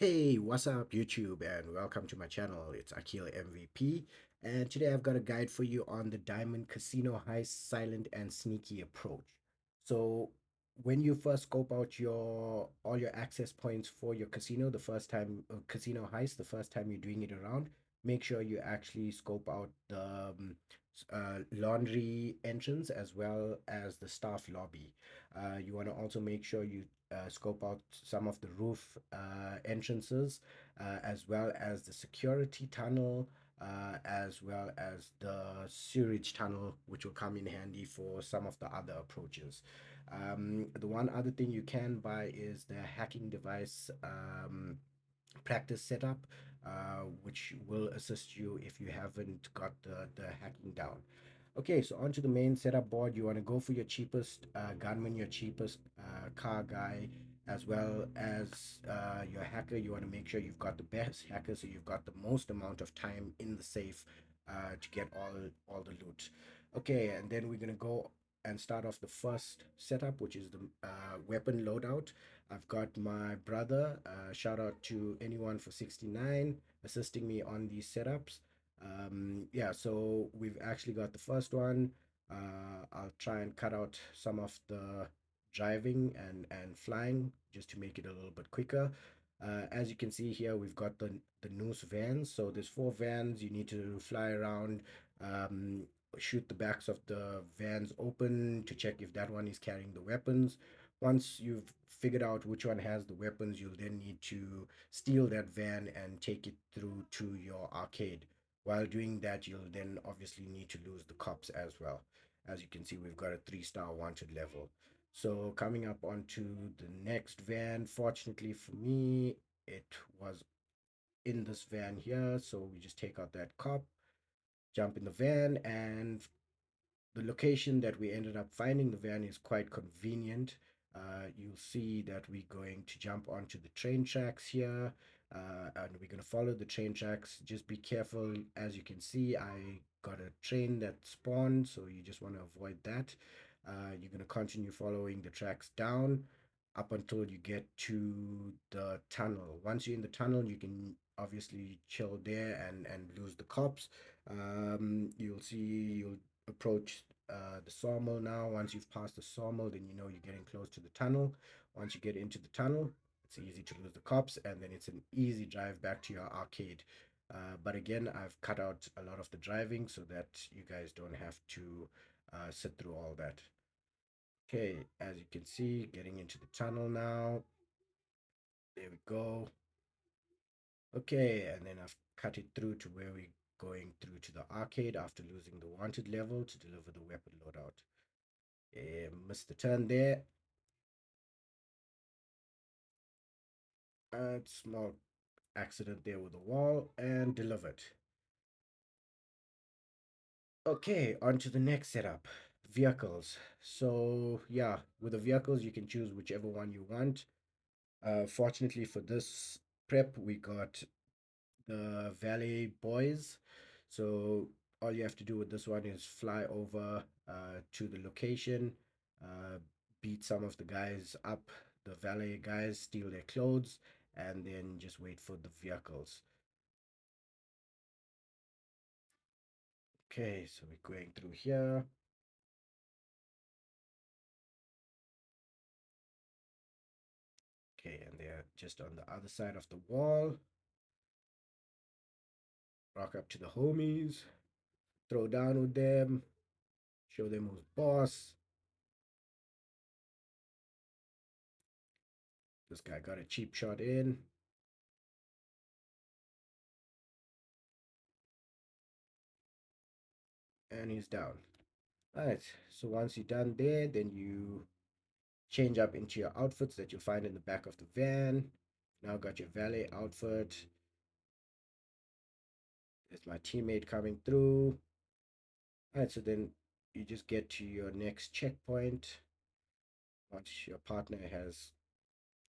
Hey, what's up, YouTube, and welcome to my channel. It's Akil MVP, and today I've got a guide for you on the Diamond Casino Heist silent and sneaky approach. So, when you first scope out your all your access points for your casino, the first time casino heist, the first time you're doing it around, make sure you actually scope out the laundry entrance as well as the staff lobby. You want to also make sure you scope out some of the roof entrances, as well as the security tunnel, as well as the sewage tunnel, which will come in handy for some of the other approaches. The one other thing you can buy is the hacking device practice setup, which will assist you if you haven't got the hacking down. Okay, so onto the main setup board, you want to go for your cheapest gunman, your cheapest car guy, as well as your hacker. You want to make sure you've got the best hacker, so you've got the most amount of time in the safe to get all the loot. Okay, and then we're gonna go and start off the first setup, which is the weapon loadout. I've got my brother. Shout out to anyone for 69 assisting me on these setups. Yeah, so we've actually got the first one. I'll try and cut out some of the driving and flying just to make it a little bit quicker. As you can see here, we've got the noose vans. So there's four vans. You need to fly around, um, shoot the backs of the vans open to check if that one is carrying the weapons. Once you've figured out which one has the weapons, you'll then need to steal that van and take it through to your arcade. While doing that, you'll then obviously need to lose the cops as well. As you can see, we've got a three-star wanted level. So coming up onto the next van, fortunately for me, it was in this van here. So we just take out that cop, jump in the van, and the location that we ended up finding the van is quite convenient. You'll see that we're going to jump onto the train tracks here, and we're going to follow the train tracks. Just be careful. As you can see, I got a train that spawned, so you just want to avoid that. You're going to continue following the tracks down up until you get to the tunnel. Once you're in the tunnel, you can obviously chill there and lose the cops. You'll see you'll approach the sawmill now. Once you've passed the sawmill, then you know you're getting close to the tunnel. Once you get into the tunnel, it's easy to lose the cops, and then it's an easy drive back to your arcade. But again, I've cut out a lot of the driving so that you guys don't have to sit through all that. Okay, as you can see, getting into the tunnel now. There we go. Okay, and then I've cut it through to where we're going through to the arcade after losing the wanted level to deliver the weapon loadout. Missed the turn there. Small accident there with the wall and delivered. Okay, on to the next setup. Vehicles. So yeah, with the vehicles you can choose whichever one you want. Fortunately for this prep, we got the valet boys. So all you have to do with this one is fly over to the location, uh, beat some of the guys up, the valet guys, steal their clothes, and then just wait for the vehicles. Okay, so we're going through here. Okay, and they're just on the other side of the wall. Rock up to the homies, throw down with them, show them who's boss. This guy got a cheap shot in, and he's down. Alright, so once you're done there, then you change up into your outfits that you'll find in the back of the van. Now got your valet outfit. There's my teammate coming through. Alright, so then you just get to your next checkpoint once your partner has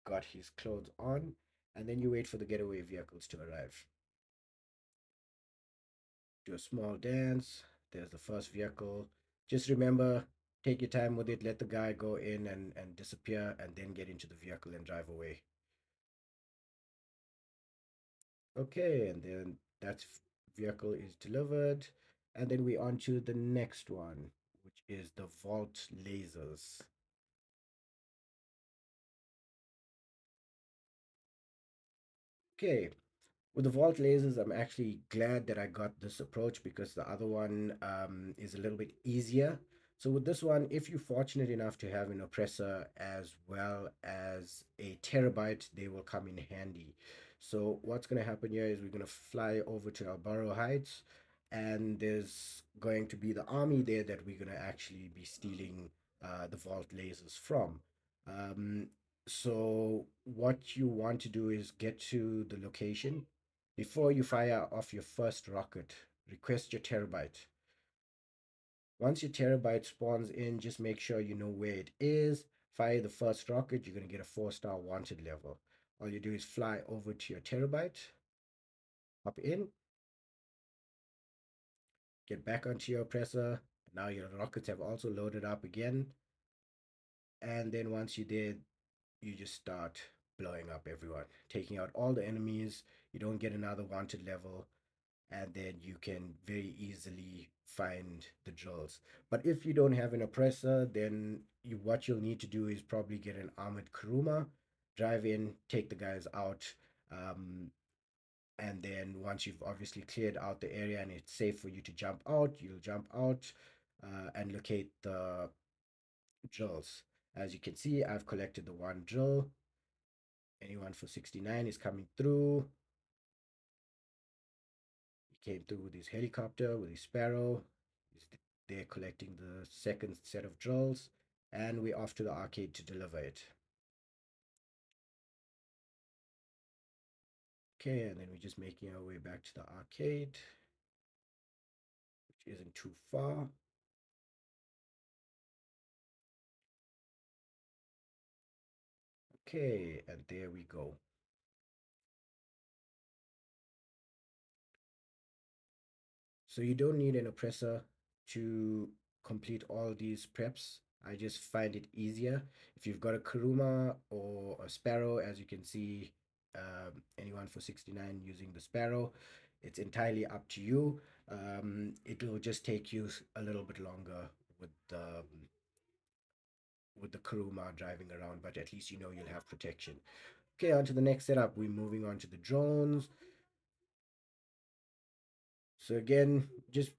got his clothes on, and then you wait for the getaway vehicles to arrive. Do a small dance. There's the first vehicle. Just remember, take your time with it. Let the guy go in and disappear, and then get into the vehicle and drive away. Okay, and then that vehicle is delivered. And then we on to the next one, which is the vault lasers. Okay, with the vault lasers, I'm actually glad that I got this approach because the other one is a little bit easier. So with this one, if you're fortunate enough to have an oppressor as well as a terabyte, they will come in handy. So what's going to happen here is we're going to fly over to Albaro Heights, and there's going to be the army there that we're going to actually be stealing the vault lasers from. Um, so what you want to do is get to the location before you fire off your first rocket. Request your terabyte. Once your terabyte spawns in, just make sure you know where it is. Fire the first rocket, you're going to get a 4-star wanted level. All you do is fly over to your terabyte, hop in, get back onto your oppressor. Now your rockets have also loaded up again. And then once you did, you just start blowing up everyone, taking out all the enemies. You don't get another wanted level, and then you can very easily find the drills. But if you don't have an oppressor, then what you'll need to do is probably get an armored Kuruma, drive in, take the guys out, and then once you've obviously cleared out the area and it's safe for you to jump out, you'll jump out and locate the drills. As you can see, I've collected the one drill. Anyone for 69 is coming through. He came through with his helicopter, with his Sparrow. He's there collecting the second set of drills. And we're off to the arcade to deliver it. Okay, and then we're just making our way back to the arcade, which isn't too far. Okay, and there we go. So you don't need an oppressor to complete all these preps. I just find it easier. If you've got a Kuruma or a Sparrow, as you can see, anyone for 69 using the Sparrow, it's entirely up to you. It will just take you a little bit longer with the Kuruma driving around, but at least you know you'll have protection. Okay, on to the next setup. We're moving on to the drones. So again, just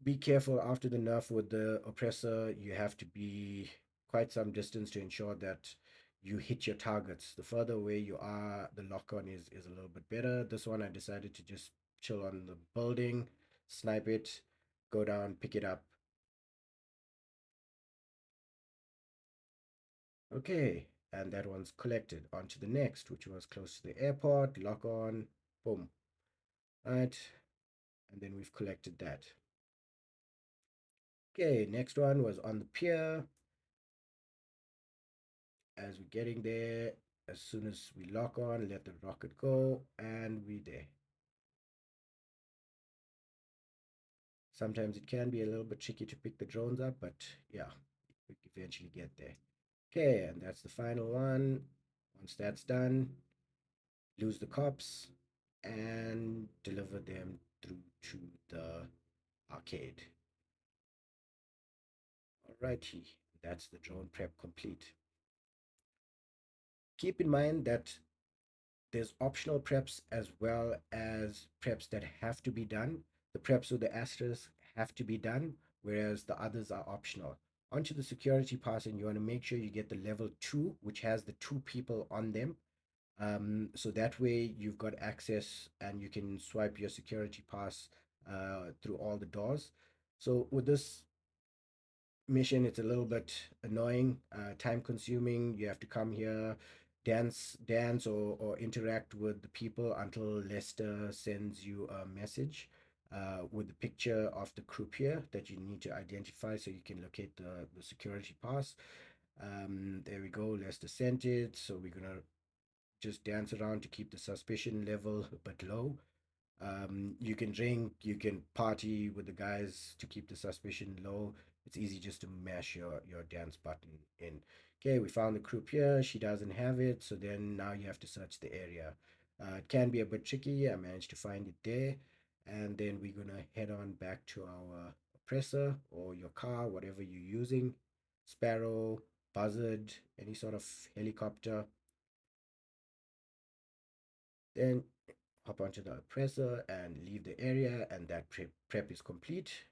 be careful after the nerf with the oppressor. You have to be quite some distance to ensure that you hit your targets. The further away you are, the lock on is a little bit better. This one I decided to just chill on the building, snipe it, go down, pick it up. Okay, and that one's collected. On to the next, which was close to the airport, lock on, boom. Right, and then we've collected that. Okay, next one was on the pier. As we're getting there, as soon as we lock on, let the rocket go, and we there. Sometimes it can be a little bit tricky to pick the drones up, but yeah, we eventually get there. Okay, and that's the final one. Once that's done, lose the cops and deliver them through to the arcade. Alrighty, that's the drone prep complete. Keep in mind that there's optional preps as well as preps that have to be done. The preps with the asterisk have to be done, whereas the others are optional. Onto the security pass, and you want to make sure you get the level 2, which has the 2 people on them. So that way you've got access and you can swipe your security pass through all the doors. So with this mission, it's a little bit annoying, time consuming. You have to come here, dance or interact with the people until Lester sends you a message with the picture of the croupier that you need to identify so you can locate the security pass. There we go, Lester sent it. So we're gonna just dance around to keep the suspicion level a bit low. You can drink, you can party with the guys to keep the suspicion low. It's easy just to mash your dance button in. Okay, we found the croupier. She doesn't have it, so then now you have to search the area. It can be a bit tricky. I managed to find it there. And then we're gonna head on back to our oppressor or your car, whatever you're using. Sparrow, Buzzard, any sort of helicopter. Then hop onto the oppressor and leave the area, and that prep is complete.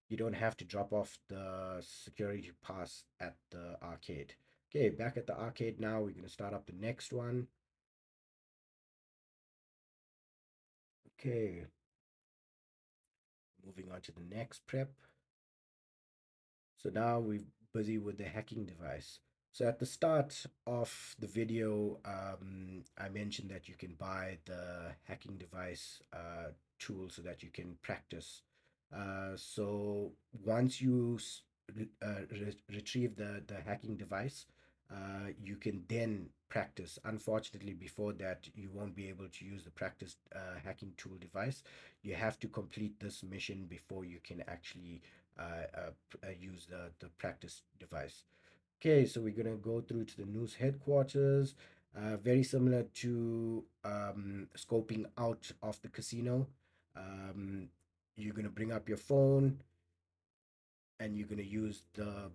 You don't have to drop off the security pass at the arcade. Okay, back at the arcade now, we're going to start up the next one. Okay, moving on to the next prep. So now we're busy with the hacking device. So at the start of the video, I mentioned that you can buy the hacking device tool so that you can practice. So once you retrieve the hacking device, you can then practice. Unfortunately, before that, you won't be able to use the practice hacking tool device. You have to complete this mission before you can actually use the practice device. Okay, so we're gonna go through to the news headquarters. Very similar to scoping out of the casino. Um, you're gonna bring up your phone and you're gonna use the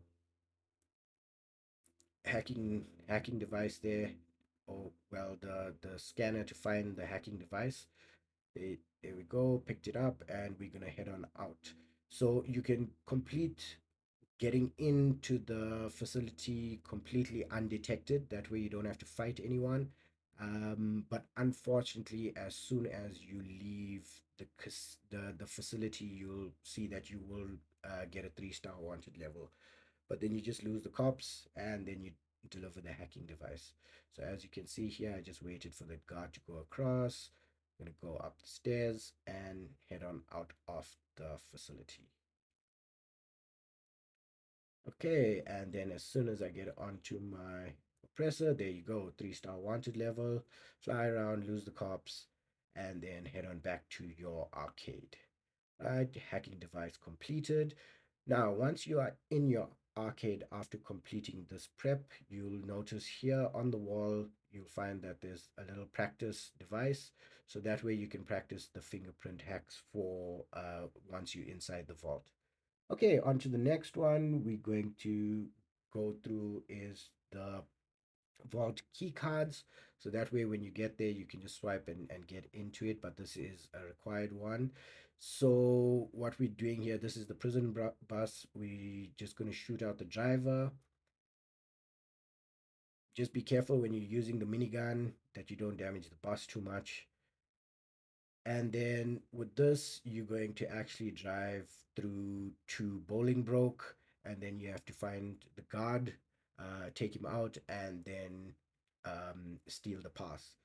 hacking device there, or well, the scanner to find the hacking device. There we go, picked it up, and we're gonna head on out. So you can complete getting into the facility completely undetected. That way, you don't have to fight anyone. But unfortunately, as soon as you leave the facility, you'll see that you will get a 3-star wanted level. But then you just lose the cops, and then you deliver the hacking device. So as you can see here, I just waited for the guard to go across. I'm gonna go up the stairs and head on out of the facility. Okay, and then as soon as I get onto my oppressor, there you go, 3-star wanted level, fly around, lose the cops, and then head on back to your arcade. Right, hacking device completed. Now, once you are in your arcade after completing this prep, you'll notice here on the wall, you'll find that there's a little practice device. So that way you can practice the fingerprint hacks for once you're inside the vault. Okay, on to the next one we're going to go through is the vault key cards. So that way when you get there, you can just swipe and get into it, but this is a required one. So what we're doing here, this is the prison bus. We just going to shoot out the driver. Just be careful when you're using the minigun that you don't damage the bus too much. And then with this, you're going to actually drive through to Bolingbroke, and then you have to find the guard, take him out, and then steal the pass.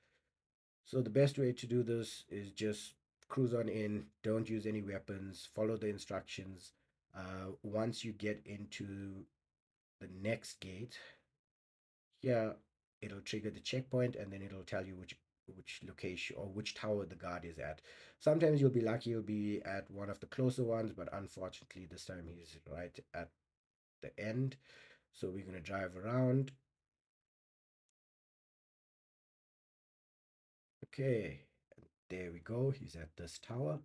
So the best way to do this is just cruise on in, don't use any weapons, follow the instructions. Once you get into the next gate, here it'll trigger the checkpoint and then it'll tell you which location or which tower the guard is at. Sometimes you'll be lucky, you'll be at one of the closer ones, but unfortunately this time he's right at the end. So we're going to drive around. Okay, there we go, he's at this tower.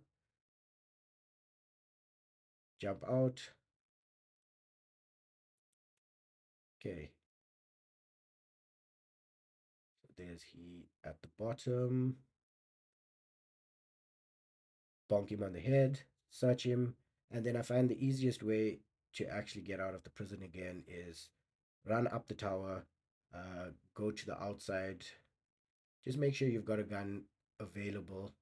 Jump out. Okay, so there's he at the bottom. Bonk him on the head, search him, and then I find the easiest way to actually get out of the prison again is run up the tower, go to the outside. Just make sure you've got a gun available,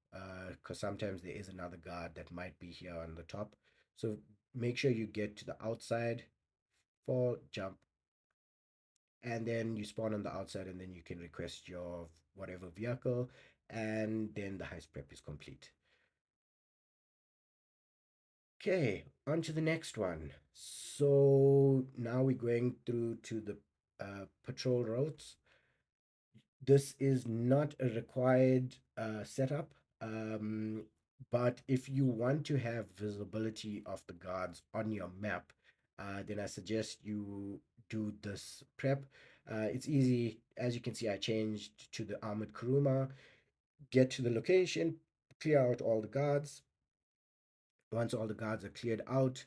because sometimes there is another guard that might be here on the top. So make sure you get to the outside, fall, jump, and then you spawn on the outside, and then you can request your whatever vehicle, and then the heist prep is complete. Okay, on to the next one. So now we're going through to the patrol routes. This is not a required setup, but if you want to have visibility of the guards on your map, then I suggest you do this prep. It's easy. As you can see, I changed to the armored Kuruma. Get to the location, clear out all the guards. Once all the guards are cleared out,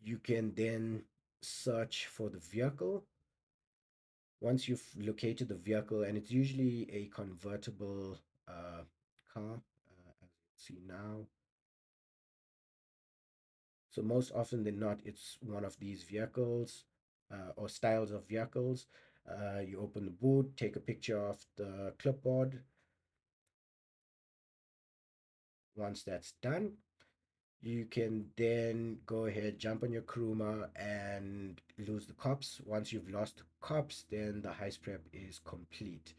you can then search for the vehicle. Once you've located the vehicle, and it's usually a convertible car, as you see now. So most often than not, it's one of these vehicles or styles of vehicles. You open the boot, take a picture of the clipboard. Once that's done, you can then go ahead, jump on your Kuruma and lose the cops. Once you've lost the cops, then the heist prep is complete.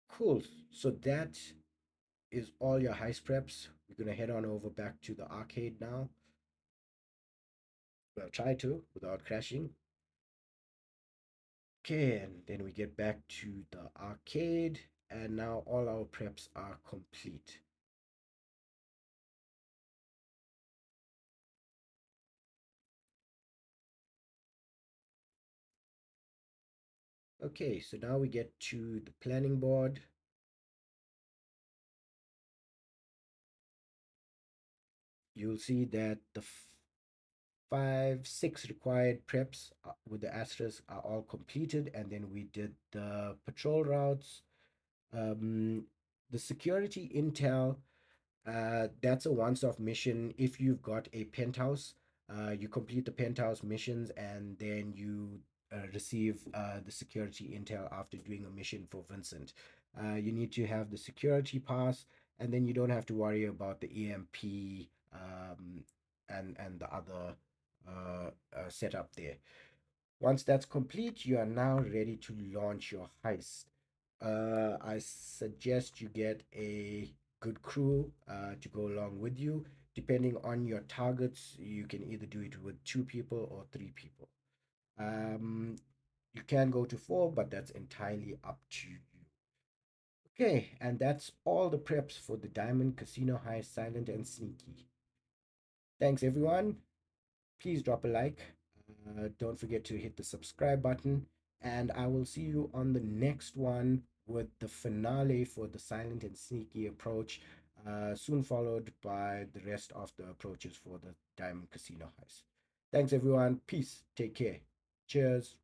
Cool. So that is all your heist preps. We're gonna head on over back to the arcade now. Well, try to without crashing. Okay, and then we get back to the arcade, and now all our preps are complete. Okay, so now we get to the planning board. You'll see that the five, six required preps with the asterisk are all completed, and then we did the patrol routes, um, the security intel. That's a once-off mission. If you've got a penthouse, you complete the penthouse missions, and then you receive the security intel after doing a mission for Vincent. You need to have the security pass, and then you don't have to worry about the EMP and the other setup there. Once that's complete, you are now ready to launch your heist. I suggest you get a good crew to go along with you. Depending on your targets, you can either do it with two people or three people. Um, you can go to four, but that's entirely up to you. Okay, and that's all the preps for the Diamond Casino Heist Silent and Sneaky. Thanks, everyone. Please drop a like. Don't forget to hit the subscribe button. And I will see you on the next one with the finale for the silent and sneaky approach, soon followed by the rest of the approaches for the Diamond Casino Heist. Thanks, everyone. Peace. Take care. Cheers.